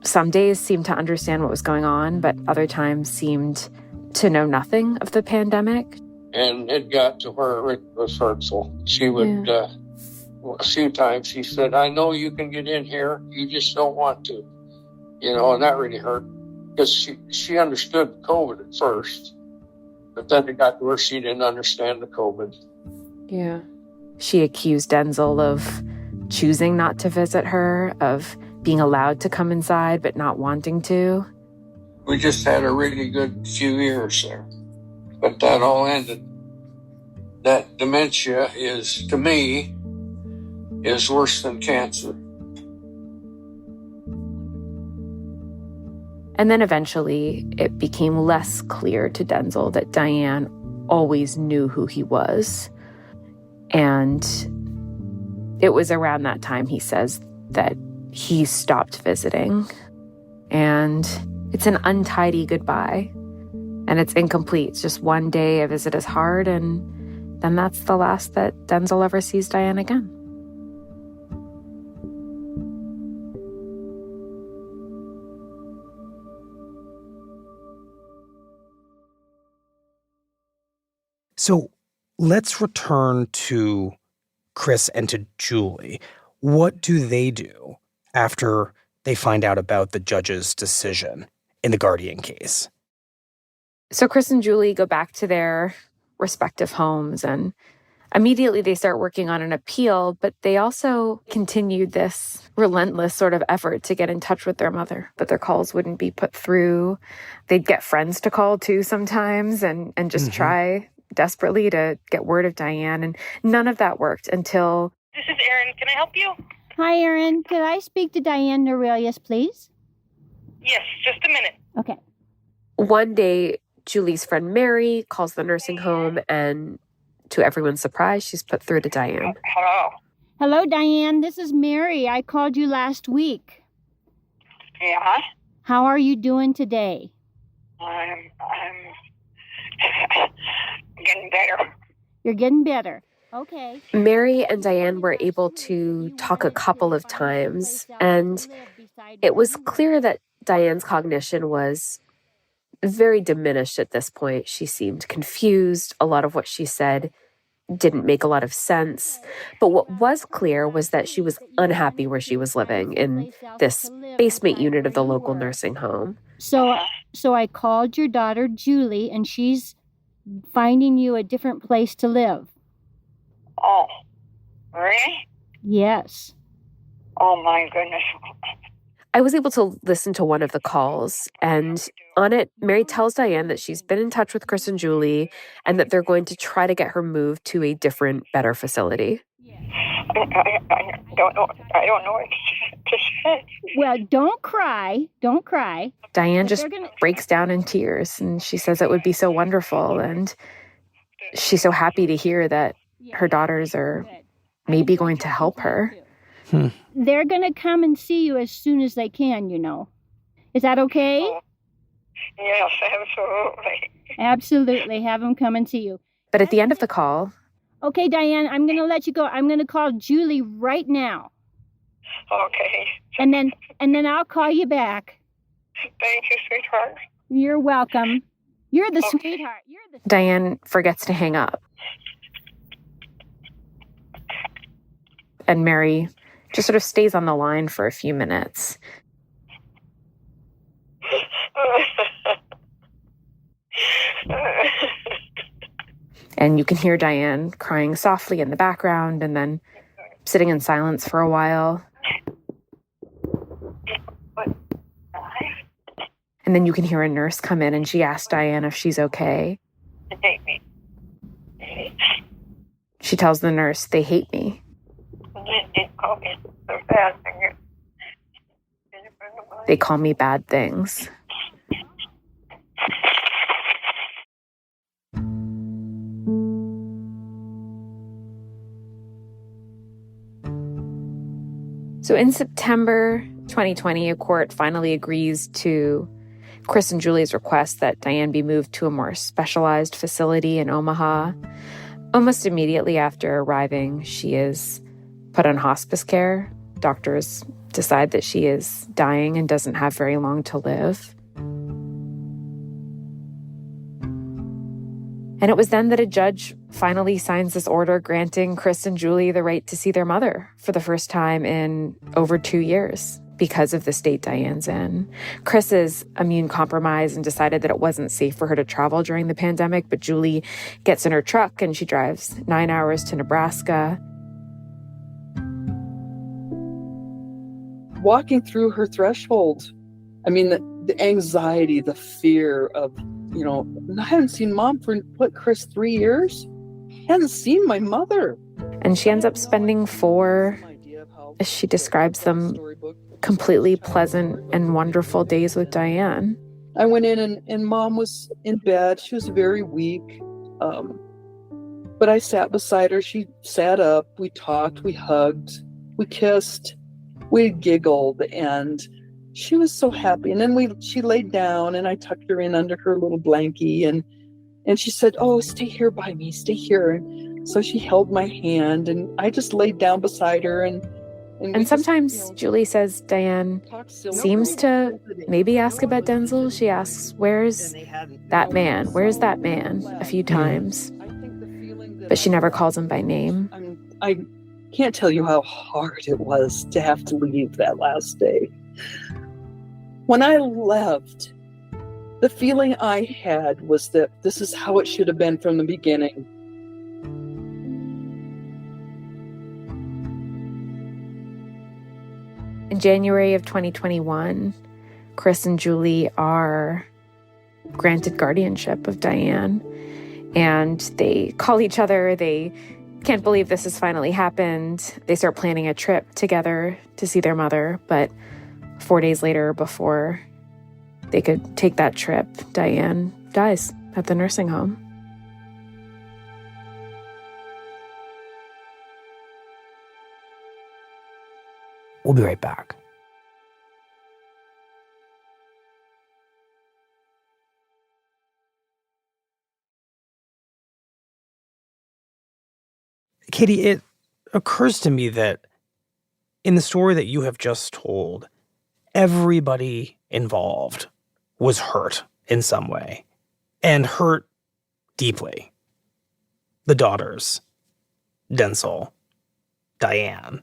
some days seemed to understand what was going on, but other times seemed to know nothing of the pandemic. And it got to where it was hurtful. She would, a few times she said, I know you can get in here, you just don't want to. And that really hurt. Because she understood COVID at first. But then it got to where she didn't understand the COVID. Yeah. She accused Denzel of choosing not to visit her, of being allowed to come inside but not wanting to. We just had a really good few years there. But that all ended. That dementia is, to me, is worse than cancer. And then eventually it became less clear to Denzel that Diane always knew who he was. And it was around that time, he says, that he stopped visiting. And it's an untidy goodbye. And it's incomplete. It's just one day a visit is hard, and then that's the last that Denzel ever sees Diane again. So let's return to Chris and to Julie. What do they do after they find out about the judge's decision in the guardian case? So Chris and Julie go back to their respective homes, and immediately they start working on an appeal, but they also continued this relentless sort of effort to get in touch with their mother, but their calls wouldn't be put through. They'd get friends to call too sometimes and just try desperately to get word of Diane, and none of that worked until... This is Erin. Can I help you? Hi, Erin. Could I speak to Diane Norelius, please? Yes, just a minute. Okay. One day, Julie's friend Mary calls the nursing home, and to everyone's surprise, she's put through to Diane. Hello. Hello, Diane. This is Mary. I called you last week. Yeah? How are you doing today? I'm getting better. You're getting better. Okay. Mary and Diane were able to talk a couple of times, and it was clear that Diane's cognition was very diminished at this point. She seemed confused. A lot of what she said didn't make a lot of sense. But what was clear was that she was unhappy where she was living, in this basement unit of the local nursing home. So I called your daughter, Julie, and she's finding you a different place to live. Oh, really? Yes. Oh, my goodness. I was able to listen to one of the calls, and on it, Mary tells Diane that she's been in touch with Chris and Julie and that they're going to try to get her moved to a different, better facility. I don't know. I don't know what to say. Well, don't cry. Don't cry. Diane just breaks down in tears, and she says it would be so wonderful, and she's so happy to hear that her daughters are maybe going to help her. They're going to come and see you as soon as they can, you know. Is that okay? Yes, absolutely. Absolutely. Have them come and see you. But at the end of the call... Okay, Diane, I'm going to let you go. I'm going to call Julie right now. Okay. And then I'll call you back. Thank you, sweetheart. You're welcome. You're the sweetheart. Diane forgets to hang up. And Mary just sort of stays on the line for a few minutes. And you can hear Diane crying softly in the background and then sitting in silence for a while. And then you can hear a nurse come in and she asks Diane if she's okay. They hate me. She tells the nurse, they hate me. They call me bad things. So in September 2020, a court finally agrees to Chris and Julie's request that Diane be moved to a more specialized facility in Omaha. Almost immediately after arriving, she is put on hospice care. Doctors decide that she is dying and doesn't have very long to live. And it was then that a judge finally signs this order granting Chris and Julie the right to see their mother for the first time in over 2 years because of the state Diane's in. Chris is immune compromised and decided that it wasn't safe for her to travel during the pandemic, but Julie gets in her truck and she drives 9 hours to Nebraska. Walking through her threshold, I mean, the anxiety, the fear of, you know, I haven't seen Mom for, Chris, 3 years? Hadn't seen my mother. And she ends up spending 4, as she describes them, completely pleasant and wonderful days with Diane. I went in and Mom was in bed. She was very weak. But I sat beside her. She sat up. We talked. We hugged. We kissed. We giggled. And she was so happy. And then she laid down and I tucked her in under her little blankie. And she said, "Oh, stay here by me. Stay here." And so she held my hand and I just laid down beside her. And sometimes Julie says Diane seems to maybe ask about Denzel. She asks, "Where's that man? Where's that man?" a few times. But she never calls him by name. I can't tell you how hard it was to have to leave that last day. When I left, the feeling I had was that this is how it should have been from the beginning. In January of 2021, Chris and Julie are granted guardianship of Diane, and they call each other. They can't believe this has finally happened. They start planning a trip together to see their mother, but 4 days later, before they could take that trip, Diane dies at the nursing home. We'll be right back. Katie, it occurs to me that in the story that you have just told, everybody involved was hurt in some way, and hurt deeply. The daughters, Denzel, Diane.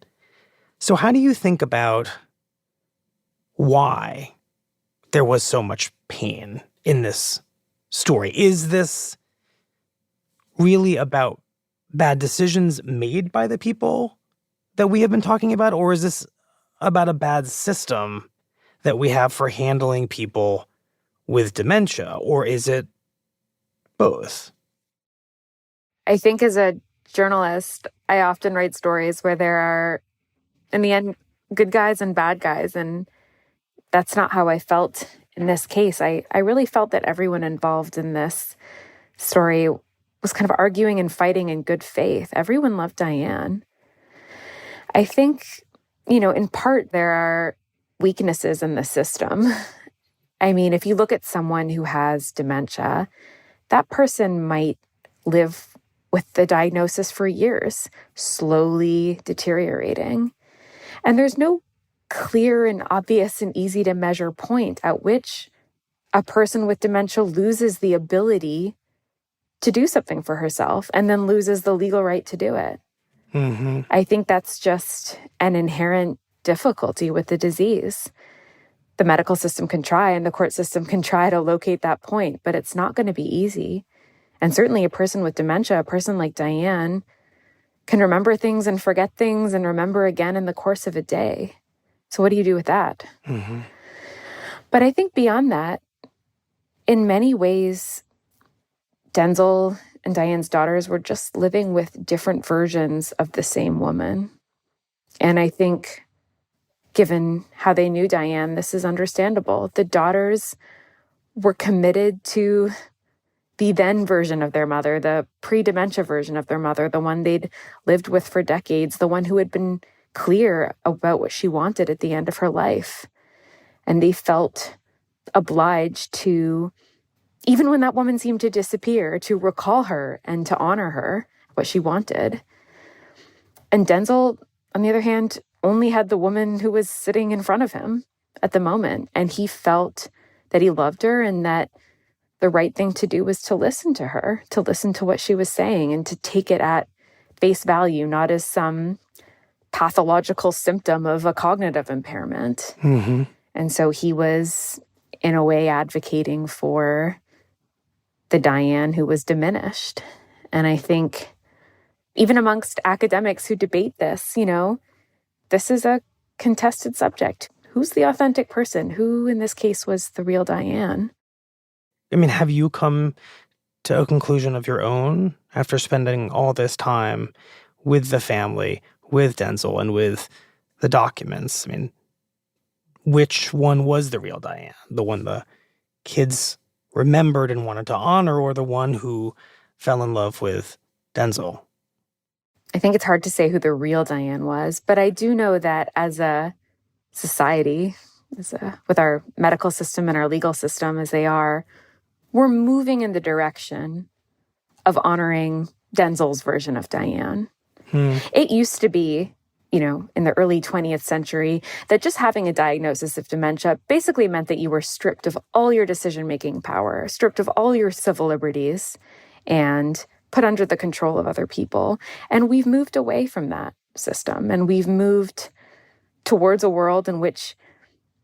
So how do you think about why there was so much pain in this story? Is this really about bad decisions made by the people that we have been talking about, or is this about a bad system that we have for handling people with dementia, or is it both? I think as a journalist, I often write stories where there are, in the end, good guys and bad guys. And that's not how I felt in this case. I really felt that everyone involved in this story was kind of arguing and fighting in good faith. Everyone loved Diane. I think, in part there are weaknesses in the system. I mean, if you look at someone who has dementia, that person might live with the diagnosis for years, slowly deteriorating. And there's no clear and obvious and easy to measure point at which a person with dementia loses the ability to do something for herself and then loses the legal right to do it. Mm-hmm. I think that's just an inherent difficulty with the disease. The medical system can try and the court system can try to locate that point, but it's not going to be easy. And certainly a person with dementia, a person like Diane, can remember things and forget things and remember again in the course of a day. So what do you do with that? Mm-hmm. But I think beyond that, in many ways, Denzel and Diane's daughters were just living with different versions of the same woman. And I think, given how they knew Diane, this is understandable. The daughters were committed to the then version of their mother, the pre-dementia version of their mother, the one they'd lived with for decades, the one who had been clear about what she wanted at the end of her life. And they felt obliged to, even when that woman seemed to disappear, to recall her and to honor her, what she wanted. And Denzel, on the other hand, only had the woman who was sitting in front of him at the moment. And he felt that he loved her and that the right thing to do was to listen to her, to listen to what she was saying and to take it at face value, not as some pathological symptom of a cognitive impairment. Mm-hmm. And so he was, in a way, advocating for the Diane who was diminished. And I think even amongst academics who debate this, this is a contested subject. Who's the authentic person? Who, in this case, was the real Diane? I mean, have you come to a conclusion of your own after spending all this time with the family, with Denzel, and with the documents? I mean, which one was the real Diane? The one the kids remembered and wanted to honor, or the one who fell in love with Denzel? I think it's hard to say who the real Diane was, but I do know that as a society, with our medical system and our legal system as they are, we're moving in the direction of honoring Denzel's version of Diane. It used to be, in the early 20th century, that just having a diagnosis of dementia basically meant that you were stripped of all your decision-making power, stripped of all your civil liberties, and put under the control of other people. And we've moved away from that system, and we've moved towards a world in which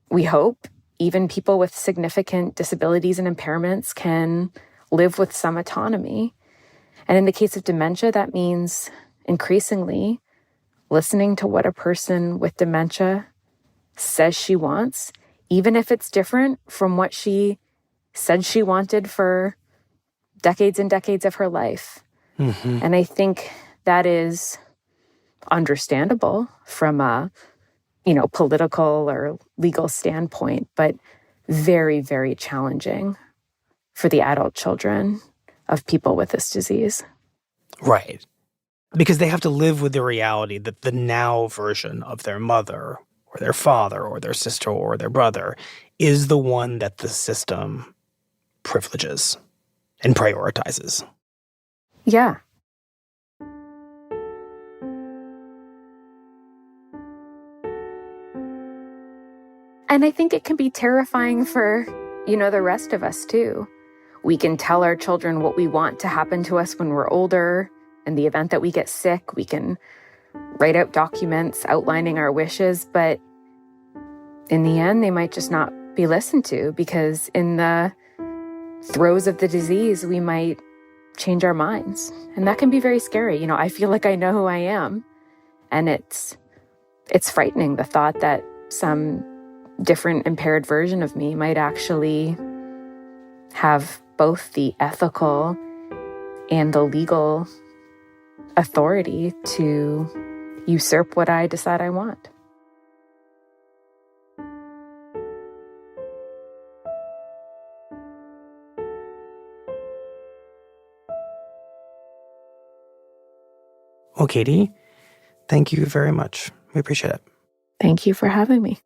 we hope even people with significant disabilities and impairments can live with some autonomy. And in the case of dementia, that means increasingly listening to what a person with dementia says she wants, even if it's different from what she said she wanted for decades and decades of her life. Mm-hmm. And I think that is understandable from a political or legal standpoint, but very, very challenging for the adult children of people with this disease. Right. Because they have to live with the reality that the now version of their mother or their father or their sister or their brother is the one that the system privileges and prioritizes. Yeah. And I think it can be terrifying for, the rest of us too. We can tell our children what we want to happen to us when we're older. In the event that we get sick, we can write out documents outlining our wishes, but in the end, they might just not be listened to because in the throes of the disease, we might change our minds. And that can be very scary. I feel like I know who I am. And it's frightening, the thought that some different impaired version of me might actually have both the ethical and the legal authority to usurp what I decide I want. Well, Katie, thank you very much. We appreciate it. Thank you for having me.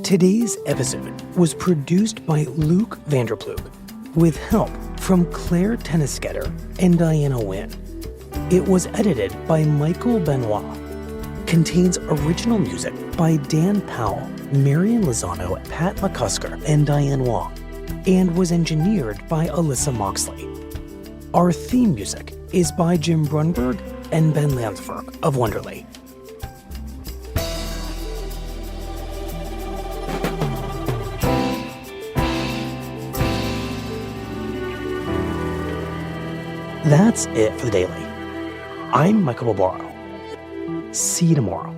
Today's episode was produced by Luke Vanderplug with help from Claire Tennisketter and Diana Wynn. It was edited by Michael Benoit. Contains original music by Dan Powell, Marian Lozano, Pat McCusker, and Diane Wong, and was engineered by Alyssa Moxley. Our theme music is by Jim Brunberg and Ben Landsberg of Wonderly. That's it for the Daily. I'm Michael Barbaro. See you tomorrow.